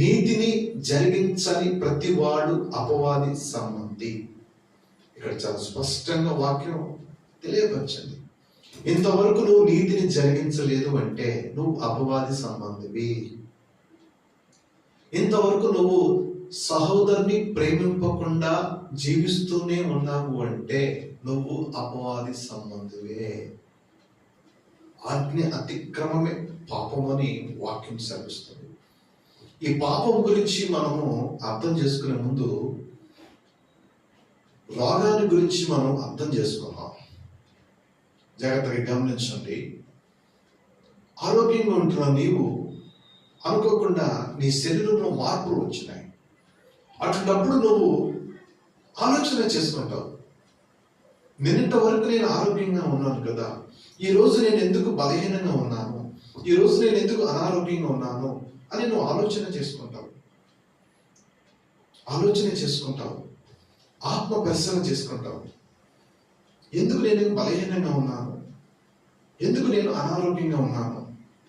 నీతిని జరిగించని ప్రతివాడు అపవాది సంబంధి. ఇక్కడ చాలా స్పష్టంగా వాక్యం తెలియపరచండి. ఇంతవరకు నువ్వు నీతిని జరిగించలేదు అంటే నువ్వు అపవాది సంబంధివి. ఇంతవరకు నువ్వు సహోదరుని ప్రేమింపకుండా జీవిస్తూనే ఉన్నావు అంటే నువ్వు అపవాది సంబంధివే. ఆజ్ఞ అతిక్రమమే పాపమని వాక్యం సెలవిస్తుంది. ఈ పాపం గురించి మనము అర్థం చేసుకునే ముందు రోగాన్ని గురించి మనం అర్థం చేసుకున్నాం. జాగ్రత్తగా గమనించండి. ఆరోగ్యంగా ఉంటున్న నీవు అనుకోకుండా నీ శరీరంలో మార్పులు వచ్చినాయి. అటువంటిప్పుడు నువ్వు ఆలోచన చేసుకుంటావు, నిన్నటి వరకు నేను ఆరోగ్యంగా ఉన్నాను కదా, ఈరోజు నేను ఎందుకు బలహీనంగా ఉన్నాను, ఈరోజు నేను ఎందుకు అనారోగ్యంగా ఉన్నాను అని నువ్వు ఆలోచన చేసుకుంటావు, ఆత్మ పరిశీలన చేసుకుంటావు. ఎందుకు నేను బలహీనంగా ఉన్నాను, ఎందుకు నేను అనారోగ్యంగా ఉన్నాను,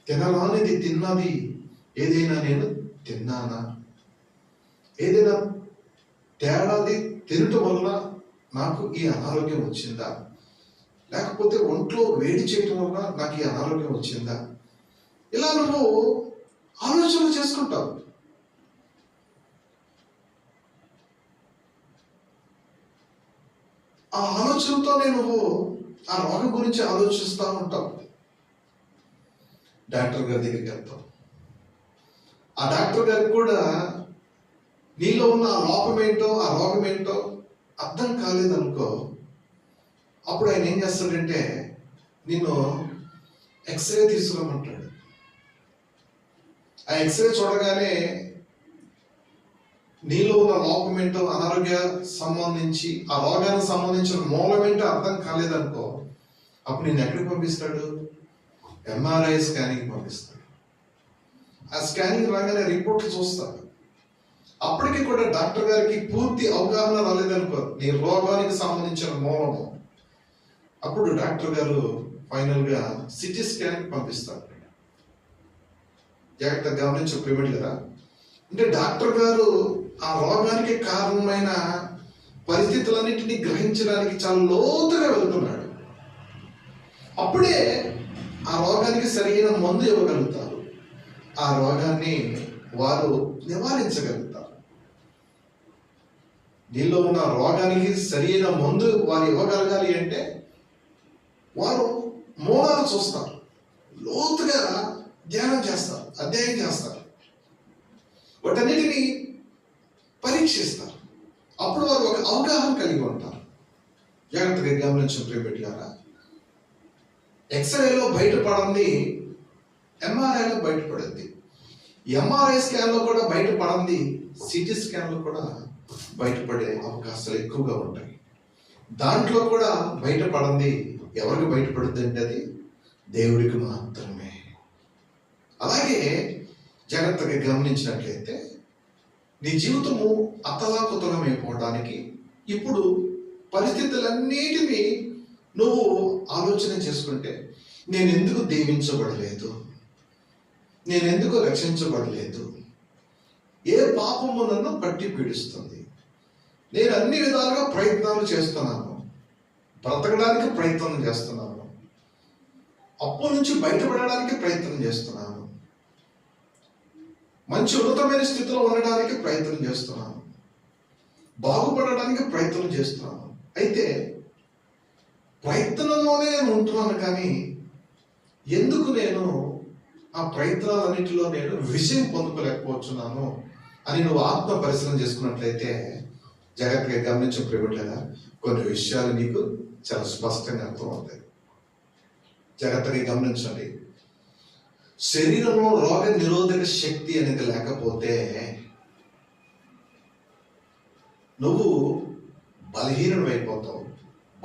తినరానిది తిన్నది ఏదైనా నేను తిన్నానా, ఏదైనా తేడాది తినటం వల్ల నాకు ఈ అనారోగ్యం వచ్చిందా, లేకపోతే ఒంట్లో వేడి చేయటం వల్ల నాకు ఈ అనారోగ్యం వచ్చిందా, ఇలా నువ్వు ఆలోచన చేసుకుంటావు. ఆ ఆలోచనతోనే నువ్వు ఆ రోగం గురించి ఆలోచిస్తూ ఉంటావు. డాక్టర్ గారి దగ్గరికి వెళ్తావు. ఆ డాక్టర్ గారికి కూడా నీలో ఉన్న ఆ లోపం ఏంటో ఆ రోగం ఏంటో అర్థం కాలేదనుకో, అప్పుడు ఆయన ఏం చేస్తాడంటే నిన్ను ఎక్స్రే తీసుకురమ్మంటాడు. ఆ ఎక్స్రే చూడగానే నీలో ఉన్న లోపం ఏంటో, అనారోగ్య సంబంధించి ఆ రోగానికి సంబంధించిన మూలం ఏంటో అర్థం కాలేదనుకో, అప్పుడు నేను ఎక్కడికి పంపిస్తాడు? ఎంఆర్ఐ స్కానింగ్ పంపిస్తాడు. ఆ స్కానింగ్ రాగానే రిపోర్ట్లు చూస్తాడు. అప్పటికి కూడా డాక్టర్ గారికి పూర్తి అవగాహన రాలేదనుకో నీ రోగానికి సంబంధించిన మూలము, అప్పుడు డాక్టర్ గారు ఫైనల్ గా సిటీ స్కాన్ పంపిస్తాడు. జాగ్రత్తగా గమనించి ప్రిమిట్ కదా, అంటే డాక్టర్ గారు ఆ రోగానికి కారణమైన పరిస్థితులన్నింటినీ గ్రహించడానికి చాలా లోతుగా వెళ్తున్నాడు. అప్పుడే ఆ రోగానికి సరైన మందు ఇవ్వగలుగుతారు, ఆ రోగాన్ని వారు నివారించగలుగుతారు. నీలో ఉన్న రోగానికి సరైన మందు వారు ఇవ్వగలగాలి అంటే వారు మూలాలు చూస్తారు, లోతుగా ధ్యానం చేస్తారు, అధ్యయనం చేస్తారు, వాటన్నిటిని పరీక్షిస్తారు. అప్పుడు వారు ఒక అవగాహన కలిగి ఉంటారు. జాగ్రత్తగా గమనించిన ప్రియబిడ్డలారా, ఎక్స్రేలో బయటపడింది ఎంఆర్ఐలో బయటపడింది, ఎంఆర్ఐ స్కాన్లో కూడా బయటపడింది, సిటీ స్కాన్లో కూడా బయటపడే అవకాశాలు ఎక్కువగా ఉంటాయి. దాంట్లో కూడా బయటపడింది ఎవరికి బయటపడుద్ది అంటే అది దేవుడికి మాత్రమే. అలాగే జాగ్రత్తగా గమనించినట్లయితే నీ జీవితము అతలాకుతలమైపోవడానికి ఇప్పుడు పరిస్థితులన్నిటినీ నువ్వు ఆలోచన చేసుకుంటే, నేను ఎందుకు దీవించబడలేదు, నేను ఎందుకు రక్షించబడలేదు, ఏ పాపము నన్ను పట్టి పీడిస్తుంది, నేను అన్ని విధాలుగా ప్రయత్నాలు చేస్తున్నాను, బ్రతకడానికి ప్రయత్నం చేస్తున్నాను, అప్పు నుంచి బయటపడడానికి ప్రయత్నం చేస్తున్నాను, మంచి ఉన్నతమైన స్థితిలో ఉండడానికి ప్రయత్నం చేస్తున్నాను, బాగుపడడానికి ప్రయత్నం చేస్తున్నాను. అయితే ప్రయత్నంలోనే నేను ఉంటున్నాను, కానీ ఎందుకు నేను ఆ ప్రయత్నాలన్నింటిలో నేను విజయం పొందుకోలేకపోతున్నాను అని నువ్వు ఆత్మ పరిశీలన చేసుకున్నట్లయితే జాగ్రత్తగా గమనించే ప్రియబిడ్డలారా, కొన్ని విషయాలు నీకు చాలా స్పష్టంగా అర్థమవుతాయి. జాగ్రత్తగా గమనించండి. శరీరంలో రోగ నిరోధక శక్తి అనేది లేకపోతే నువ్వు బలహీనుడు అయిపోతావు,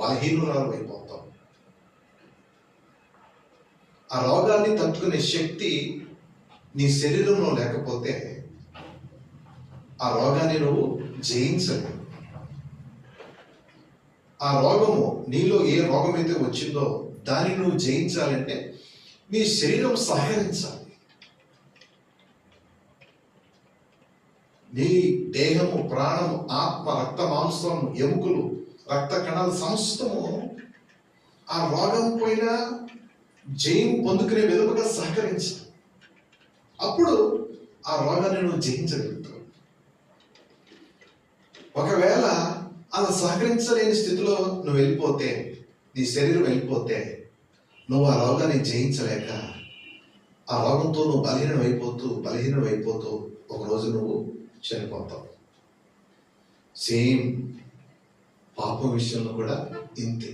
బలహీనురాలు అయిపోతావు. ఆ రోగాన్ని తట్టుకునే శక్తి నీ శరీరంలో లేకపోతే ఆ రోగాన్ని నువ్వు జయించలేవు. ఆ రోగము నీలో ఏ రోగం అయితే వచ్చిందో దాన్ని నువ్వు జయించాలంటే నీ శరీరం సహకరించాలి. నీ దేహము, ప్రాణము, ఆత్మ, రక్త మాంసము, ఎముకలు, రక్త కణాలు సమస్తము ఆ రోగం పైన జయం పొందుకునే విధముగా సహకరించాలి. అప్పుడు ఆ రోగాన్ని నువ్వు జయించగలుగుతావు. ఒకవేళ అలా సహకరించలేని స్థితిలో నువ్వు వెళ్ళిపోతే, నీ శరీరం వెళ్ళిపోతే, నువ్వు ఆ రోగాన్ని జయించలేక ఆ రోగంతో నువ్వు బలహీనం అయిపోతూ ఒకరోజు నువ్వు చనిపోతావు. సేమ్ పాపం విషయంలో కూడా ఇంతే.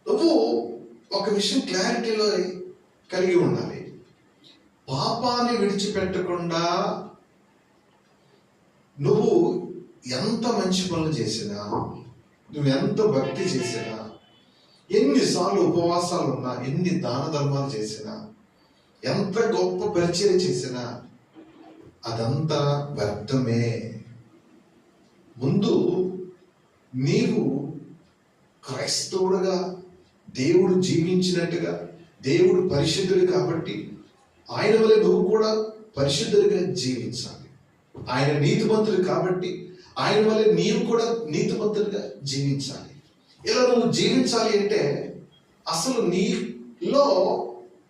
నువ్వు ఒక విషయం క్లారిటీలో కలిగి ఉండాలి. పాపాన్ని విడిచిపెట్టకుండా నువ్వు ఎంత మంచి పనులు చేసినా, నువ్వు ఎంత భక్తి చేసినా, ఎన్నిసార్లు ఉపవాసాలు ఉన్నా, ఎన్ని దాన ధర్మాలు చేసినా, ఎంత గొప్ప పరిచయం చేసినా అదంతా వ్యర్థమే. ముందు నీవు క్రైస్తవుడుగా, దేవుడు జీవించినట్టుగా, దేవుడు పరిశుద్ధుడు కాబట్టి ఆయన వల్ల నువ్వు కూడా పరిశుద్ధుడిగా జీవించాలి. ఆయన నీతిమంతుడు కాబట్టి ఆయన వల్ల నీవు కూడా నీతిమంతుడిగా జీవించాలి. ఇలా నువ్వు జీవించాలి అంటే అసలు నీలో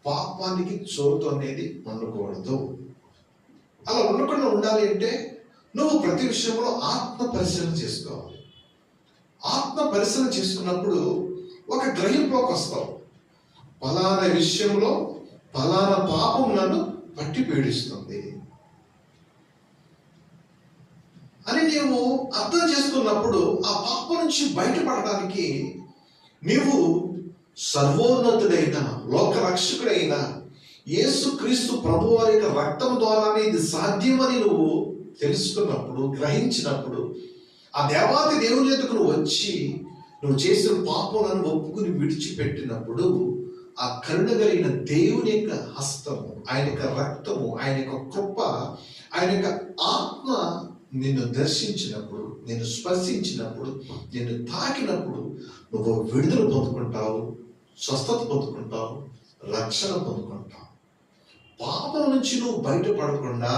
పాపానికి చోటు అనేది ఉండకూడదు. అలా ఉండకుండా ఉండాలి అంటే నువ్వు ప్రతి విషయంలో ఆత్మ పరిశీలన చేసుకోవాలి. ఆత్మ పరిశీలన చేసుకున్నప్పుడు ఒక గ్రహింపులోకి వస్తావు. ఫలానా విషయంలో ఫలానా పాపం నన్ను పట్టి పీడిస్తుంది అని నీవు అర్థం చేసుకున్నప్పుడు ఆ పాపం నుంచి బయటపడడానికి నీవు సర్వోన్నతుడైన లోకరక్షకుడైన యేసుక్రీస్తు ప్రభు వారి యొక్క రక్తం ద్వారానే ఇది సాధ్యమని నువ్వు తెలుసుకున్నప్పుడు, గ్రహించినప్పుడు, ఆ దేవాది దేవుని ఎదుకు నువ్వు వచ్చి నువ్వు చేసిన పాపలను ఒప్పుకుని విడిచిపెట్టినప్పుడు ఆ కరుణ కలిగిన దేవుని యొక్క హస్తము, ఆయన యొక్క రక్తము, ఆయన యొక్క కృప, ఆయన యొక్క ఆత్మ నిన్ను దర్శించినప్పుడు, నిన్ను స్పర్శించినప్పుడు, నిన్ను తాకినప్పుడు నువ్వు విడుదల పొందుకుంటావు, స్వస్థత పొందుకుంటావు, రక్షణ పొందుకుంటావు. పాపం నుంచి నువ్వు బయటపడకుండా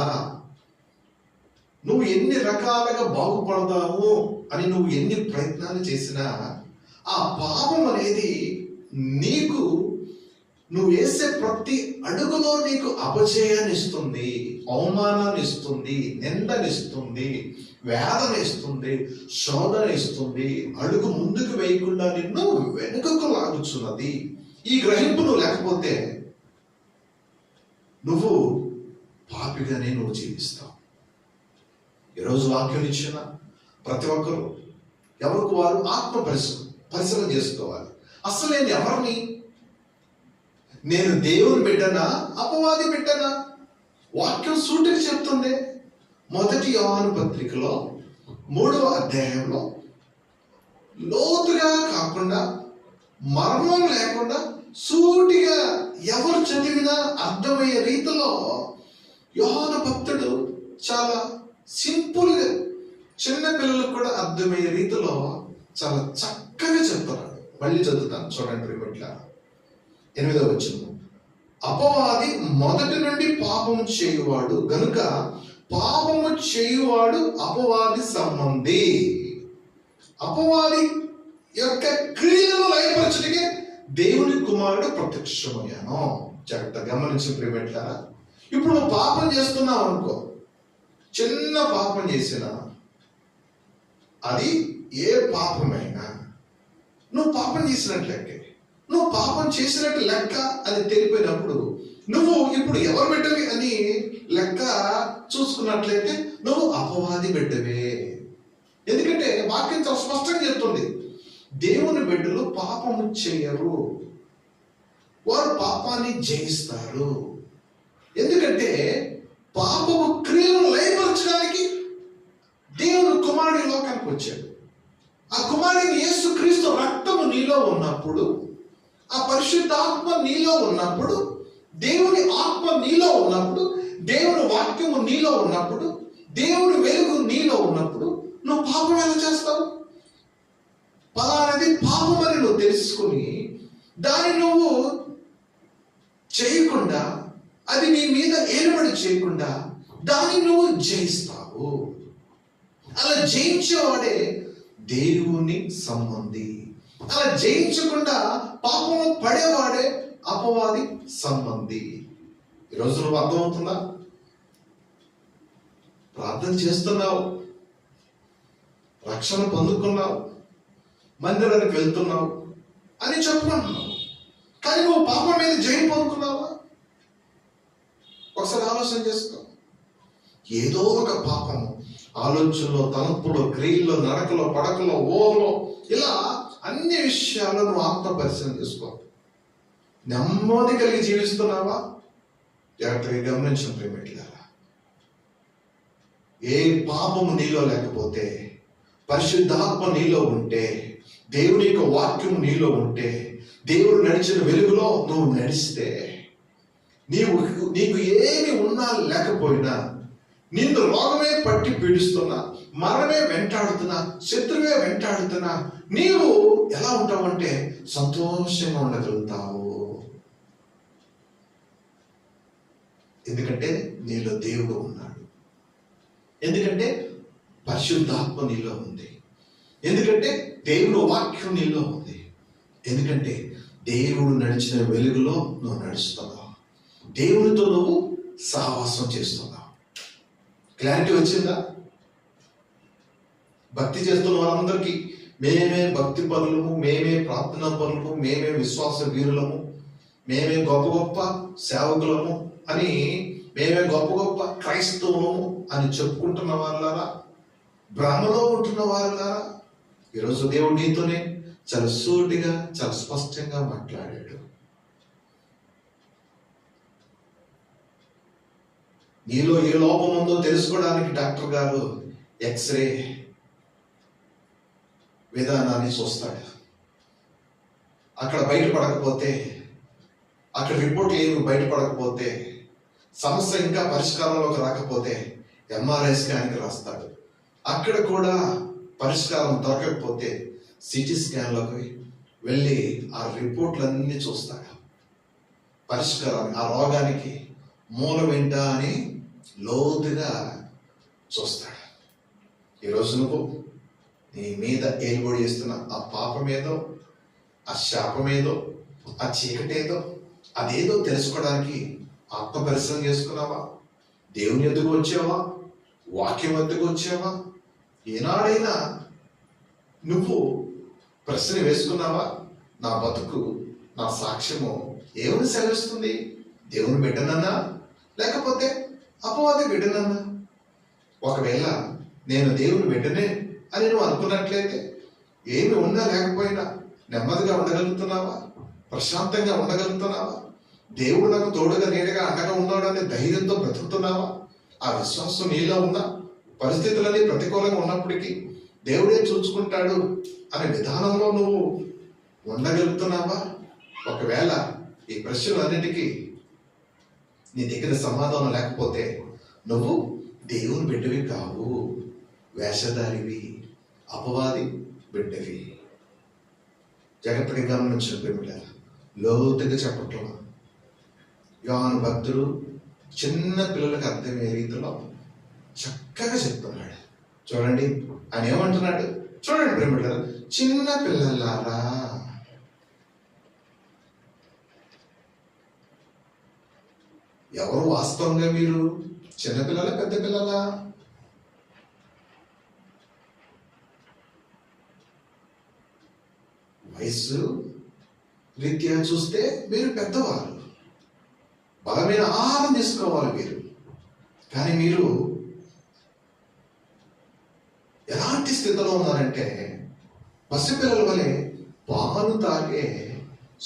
నువ్వు ఎన్ని రకాలుగా బాగుపడతావు అని నువ్వు ఎన్ని ప్రయత్నాలు చేసినా ఆ పాపం అనేది నీకు, నువ్వు వేసే ప్రతి అడుగులో నీకు అపజయాన్ని ఇస్తుంది, అవమానాన్ని ఇస్తుంది, నిందనిస్తుంది, వేదన ఇస్తుంది, శోధన ఇస్తుంది, అడుగు ముందుకు వేయకుండా నిన్ను వెనుకకు లాగుచున్నది. ఈ గ్రహింపు నువ్వు లేకపోతే నువ్వు పాపిగానే నువ్వు జీవిస్తావు. ఈరోజు వాక్యం ఇచ్చిన ప్రతి ఒక్కరు ఎవరికి వారు ఆత్మ పరిశీలన చేసుకోవాలి. అసలు నేను ఎవరిని? నేను దేవుని బిడ్డనా, అపవాది బిడ్డనా? వాక్యం సూటిగా చెప్తుంది. 1 యోహాను పత్రికలో 3వ అధ్యాయంలో లోతుగా కాకుండా, మర్మం లేకుండా సూటిగా ఎవరు చదివినా అర్థమయ్యే రీతిలో యోహాను భక్తుడు చాలా సింపుల్గా, చిన్న పిల్లలకు కూడా అర్థమయ్యే రీతిలో చాలా చక్కగా చెప్తున్నాడు. మళ్ళీ చదువుతాను, చూడండి. ఇట్లా 8వ వచనం, అపవాది మొదటి నుండి పాపము చేయువాడు గనుక పాపము చేయువాడు అపవాది సంబంధి. అపవాది యొక్క క్రియలను లయపరచడానికి దేవుని కుమారుడు ప్రత్యక్షమయ్యాను. జాగ్రత్త గమనించి ప్రియమిట్లారా, ఇప్పుడు నువ్వు పాపం చేస్తున్నావు అనుకో, చిన్న పాపం చేసినా, అది ఏ పాపమైనా నువ్వు పాపం చేసినట్టు లెక్క. నువ్వు పాపం చేసినట్టు లెక్క అని తెలిపోయినప్పుడు నువ్వు ఇప్పుడు ఎవరు బిడ్డవి అని లెక్క చూసుకున్నట్లయితే నువ్వు అపవాది బిడ్డవే. ఎందుకంటే వాక్యం చాలా స్పష్టంగా చెప్తుంది, దేవుని బిడ్డలు పాపము చేయరు, వారు పాపాన్ని జయిస్తారు. ఎందుకంటే పాపము క్రియలను లయపరచడానికి దేవుని కుమారుడి లోకానికి వచ్చాడు. ఆ కుమారుడిని యేసుక్రీస్తు రక్తము నీలో ఉన్నప్పుడు, ఆ పరిశుద్ధాత్మ నీలో ఉన్నప్పుడు, దేవుని ఆత్మ నీలో ఉన్నప్పుడు, దేవుని వాక్యము నీలో ఉన్నప్పుడు, దేవుని వెలుగు నీలో ఉన్నప్పుడు నువ్వు పాపం ఎలా చేస్తావు? పలానది పాపం అని నువ్వు తెలుసుకుని దాన్ని నువ్వు చేయకుండా, అది నీ మీద ఏలుబడి చేయకుండా దాన్ని నువ్వు జయిస్తావు. అలా జయించేవాడే దేవుని సంబంధి. అలా జయించకుండా పాపంలో పడేవాడే అపవాది సంబంధి. ఈరోజు నువ్వు అర్థమవుతుందా? ప్రార్థన చేస్తున్నావు, రక్షణ పొందుకున్నావు, మందిరానికి వెళ్తున్నావు అని చెప్పుకుంటున్నావు, కానీ నువ్వు పాపం మీద జయం పొందుకున్నావా? ఒకసారి ఆలోచన చేసుకో. ఏదో ఒక పాపము ఆలోచనలో, తలంపులో, క్రియల్లో, నడకలో, పడకలో, ఊహలో, ఇలా అన్ని విషయాల్లో నువ్వు ఆత్మ పరిశీలన చేసుకో. నెమ్మది కలిగి జీవిస్తున్నావా? జాగ్రత్తగా గమనించిన ప్రేమిట్లారా, ఏ పాపము నీలో లేకపోతే, పరిశుద్ధాత్మ నీలో ఉంటే, దేవుని యొక్క వాక్యం నీలో ఉంటే, దేవుడు నడిచిన వెలుగులో నువ్వు నడిస్తే, నీకు ఏమి ఉన్నా లేకపోయినా, నిన్ను రోగమే పట్టి పీడిస్తున్నా, మరణమే వెంటాడుతున్నా, శత్రువే వెంటాడుతున్నా, నీవు ఎలా ఉంటావంటే సంతోషంగా ఉండగలుగుతావు. ఎందుకంటే నీలో దేవుడు ఉన్నాడు, ఎందుకంటే పరిశుద్ధాత్మ నీలో ఉంది, ఎందుకంటే దేవుడు వాక్యం నీలో ఉంది, ఎందుకంటే దేవుడు నడిచిన వెలుగులో నువ్వు నడుస్తున్నావు, దేవునితో నువ్వు సహవాసం చేస్తున్నావు. క్లారిటీ వచ్చిందా? భక్తి చేస్తున్న వాళ్ళందరికీ మేమే భక్తి పరులము, మేమే ప్రార్థనా పరులము, మేమే విశ్వాస వీరులము, మేమే గొప్ప గొప్ప సేవకులము అని, మేమే గొప్ప గొప్ప క్రైస్తవులము అని చెప్పుకుంటున్న వాళ్ళారా, భ్రమలో ఉంటున్న వాళ్ళారా, ఈరోజు దేవుడు నీతోనే చాలా సూటిగా, చాలా స్పష్టంగా మాట్లాడాడు. నీలో ఏ లోపం ఉందో తెలుసుకోవడానికి డాక్టర్ గారు ఎక్స్రే విధానాన్ని చూస్తాడు. అక్కడ బయటపడకపోతే, అక్కడ రిపోర్ట్లు ఏమి బయటపడకపోతే, సమస్య ఇంకా పరిష్కారంలోకి రాకపోతే ఎంఆర్ఐ స్కాన్కి రాస్తాడు. అక్కడ కూడా పరిష్కారం దొరకకపోతే సిటీ స్కాన్లోకి వెళ్ళి ఆ రిపోర్ట్లన్నీ చూస్తాడు. పరిష్కారాన్ని, ఆ రోగానికి మూలం ఏంటా అని లోతుగా చూస్తాడు. ఈరోజు నువ్వు నీ మీద ఏలుబడి చేస్తున్న ఆ పాపమేదో, ఆ శాపమేదో, ఆ చీకటేదో, అదేదో తెలుసుకోవడానికి ఆత్మ పరిశ్రమ చేసుకున్నావా? దేవుని ఎద్దుకు వచ్చావా? వాక్యం ఎద్దుకు వచ్చావా? ఏనాడైనా నువ్వు ప్రశ్న వేసుకున్నావా? నా బతుకు, నా సాక్ష్యము ఏమని సెలవిస్తుంది? దేవుని బిడ్డనన్నా లేకపోతే అపవాది బిడ్డనన్నా? ఒకవేళ నేను దేవుని బిడ్డనే అని నువ్వు అనుకున్నట్లయితే, ఏమి ఉన్నా లేకపోయినా నెమ్మదిగా ఉండగలుగుతున్నావా? ప్రశాంతంగా ఉండగలుగుతున్నావా? దేవుడు నాకు తోడుగా, నీడగా, అండగా ఉన్నాడనే ధైర్యంతో బ్రతుకుతున్నావా? ఆ విశ్వాసం నీలో ఉందా? పరిస్థితులన్నీ ప్రతికూలంగా ఉన్నప్పటికీ దేవుడే చూసుకుంటాడు అనే విధానంలో నువ్వు ఉండగలుగుతున్నావా? ఒకవేళ ఈ ప్రశ్నలన్నిటికీ నీ దగ్గర సమాధానం లేకపోతే నువ్వు దేవుని బిడ్డవి కావు, వేషధారివి, అపవాది బిడ్డవి. జాగ్రత్తగా గమనించిన ప్రేమిలారా, లోతుగా చెప్పటం యోహాను భక్తుడు చిన్న పిల్లలకు అర్థమయ్యే రీతిలో చక్కగా చెప్తున్నాడు. చూడండి ఆయన ఏమంటున్నాడు, చూడండి ప్రేమిలారా, చిన్న పిల్లలారా, ఎవరు వాస్తవంగా మీరు చిన్నపిల్లల, పెద్ద పిల్లలా? వయస్సు రీత్యా చూస్తే మీరు పెద్దవారు, బలమైన ఆహారం తీసుకోవాలి మీరు. కానీ మీరు ఎలాంటి స్థితిలో ఉన్నారంటే పసిపిల్లల వలె పాలు తాగే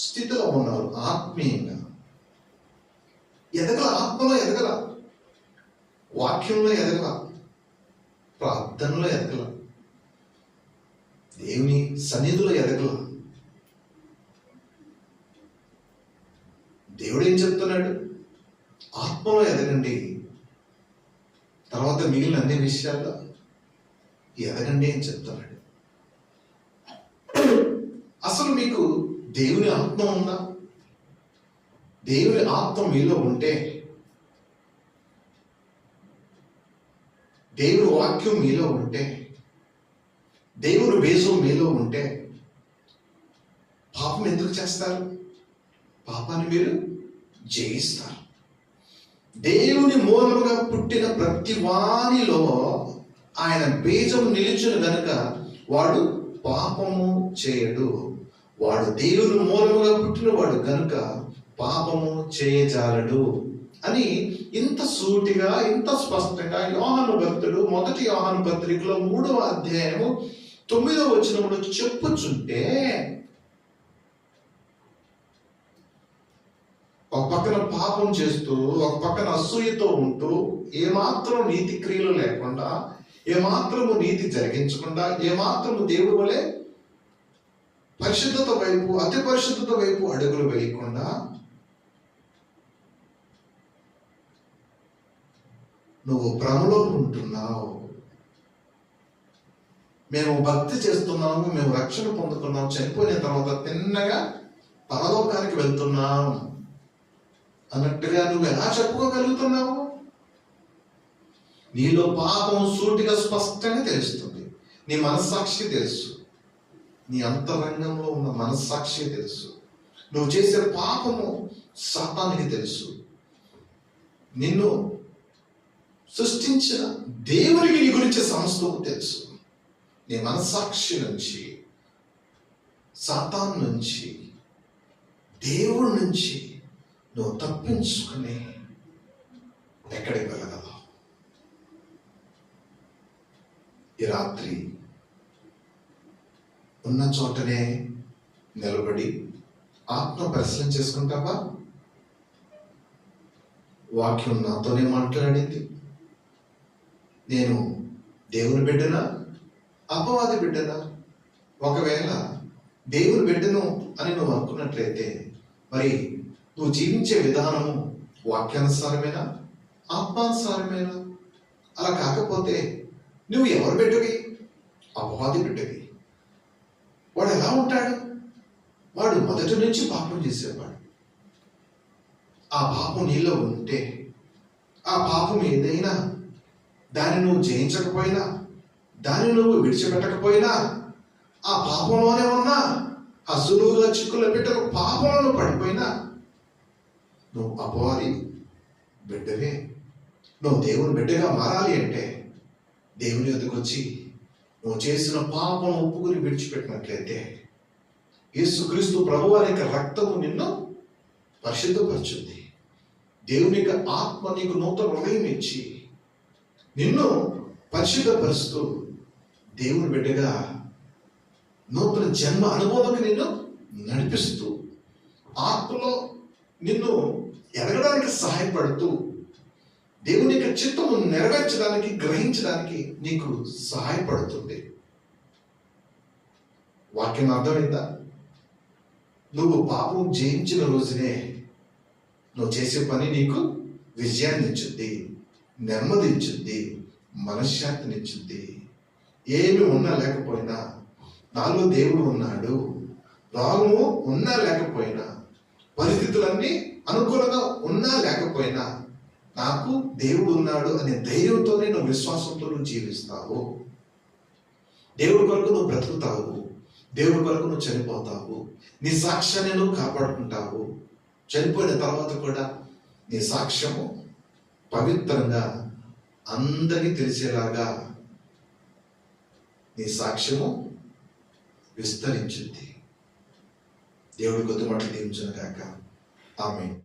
స్థితిలో ఉన్నారు. ఆత్మీయంగా ఎదగల, ఆత్మలో ఎదగల, వాక్యంలో ఎదగల, ప్రార్థనలో ఎదగల, దేవుని సన్నిధిలో ఎదగల. దేవుడు ఏం చెప్తున్నాడు? ఆత్మలో ఎదగండి, తర్వాత మిగిలిన అన్ని విషయాల్లో ఎదగండి అని చెప్తున్నాడు. అసలు మీకు దేవుని ఆత్మ ఉందా? దేవుని ఆత్మ మీలో ఉంటే దేవుని వాక్యం మీలో ఉంటే, దేవుని బేజం మీలో ఉంటే పాపం ఎందుకు చేస్తారు? పాపాన్ని మీరు జయిస్తారు. దేవుని మూలముగా పుట్టిన ప్రతి వానిలో ఆయన బీజం నిలిచును గనుక వాడు పాపము చేయడు. వాడు దేవుని మూలముగా పుట్టినవాడు గనుక పాపము చేయజాలడు అని ఇంత సూటిగా, ఇంత స్పష్టంగా యోహాను భక్తుడు మొదటి యోహాను పత్రికలో 3వ అధ్యాయము 9వ వచనంలో చెప్పుచుంటే, ఒక పక్కన పాపం చేస్తూ, ఒక పక్కన అసూయతో ఉంటూ, ఏమాత్రం నీతి క్రియలు లేకుండా, ఏమాత్రము నీతి జరిగించకుండా, ఏమాత్రము దేవుడి వలె పరిశుద్ధత వైపు, అతి పరిశుద్ధత వైపు అడుగులు వేయకుండా నువ్వు భ్రమలో ఉంటున్నావు. మేము భక్తి చేస్తున్నాము, మేము రక్షణ పొందుతున్నాం, చనిపోయిన తర్వాత తిన్నగా పరలోకానికి వెళ్తున్నాం అన్నట్టుగా నువ్వు ఎలా చెప్పుకోగలుగుతున్నావు? నీలో పాపం సూటిగా స్పష్టంగా తెలుస్తుంది. నీ మనస్సాక్షి తెలుసు, నీ అంతరంగంలో ఉన్న మనస్సాక్షి తెలుసు. నువ్వు చేసే పాపము సాతానికి తెలుసు. నిన్ను సృష్టించిన దేవునికి నీ గురించి సమస్తము తెలుసు. నీ మనస్సాక్షి నుంచి, సాతాను నుంచి, దేవుడి నుంచి నువ్వు తప్పించుకుని ఎక్కడికి వెళ్ళగలవు? ఈ రాత్రి ఉన్న చోటనే నిలబడి ఆత్మ పరిశీలన చేసుకుంటావా? వాక్యం నాతోనే మాట్లాడింది. నేను దేవుని బిడ్డనా, అపవాది బిడ్డనా? ఒకవేళ దేవుని బిడ్డను అని నువ్వు అనుకున్నట్లయితే, మరి నువ్వు జీవించే విధానము వాక్యానుసారమేనా, ఆత్మానుసారమేనా? అలా కాకపోతే నువ్వు ఎవరు బిడ్డవి? అపవాది బిడ్డవి. వాడు ఎలా ఉంటాడు? వాడు మొదటి నుంచి పాపం చేసేవాడు. ఆ పాపం నీలో ఉంటే, ఆ పాపం ఏదైనా దాన్ని నువ్వు జయించకపోయినా, దాన్ని నువ్వు విడిచిపెట్టకపోయినా, ఆ పాపంలోనే ఉన్నా, ఆ సులువుగా చిక్కుల బిడ్డకు పాపంలో పడిపోయినా, నువ్వు అపవాది బిడ్డవే. నువ్వు దేవుని బిడ్డగా మారాలి అంటే దేవుని ఎదుకు వచ్చి నువ్వు చేసిన పాపం ఒప్పుకుని విడిచిపెట్టినట్లయితే, యేసుక్రీస్తు ప్రభువారి యొక్క రక్తము నిన్ను పరిశుద్ధపరచుద్ది. దేవుని యొక్క ఆత్మ నీకు నూతన హృదయం ఇచ్చి నిన్ను పరిశుద్ధపరుస్తూ దేవుని బిడ్డగా నూతన జన్మ అనుభవంకి నిన్ను నడిపిస్తూ, ఆత్మలో నిన్ను ఎదగడానికి సహాయపడుతూ, దేవుని యొక్క చిత్తము నెరవేర్చడానికి, గ్రహించడానికి నీకు సహాయపడుతుంది. వాక్యం అర్థమైందా? నువ్వు పాపం జయించిన రోజునే నువ్వు చేసే పని నీకు విజయాన్ని ఇచ్చుద్ది, నెమ్మది ఇచ్చుద్ది, మనశ్శాంతినిచ్చుద్ది. ఏమి ఉన్నా లేకపోయినా నాలో దేవుడు ఉన్నాడు, రోగము ఉన్నా లేకపోయినా, పరిస్థితులన్నీ అనుకూలంగా ఉన్నా లేకపోయినా నాకు దేవుడు ఉన్నాడు అనే ధైర్యంతోనే నువ్వు విశ్వాసంతో నువ్వు జీవిస్తావు. దేవుడి కొరకు నువ్వు బ్రతుకుతావు, దేవుడి కొరకు నువ్వు చనిపోతావు, నీ సాక్ష్యాన్ని నువ్వు కాపాడుకుంటావు. చనిపోయిన తర్వాత కూడా నీ సాక్ష్యము పవిత్రంగా అందరికీ తెలిసేలాగా నీ సాక్ష్యము విస్తరించింది. దేవుడి కొద్ది మాటలు దీవించును గాక. ఆమేన్.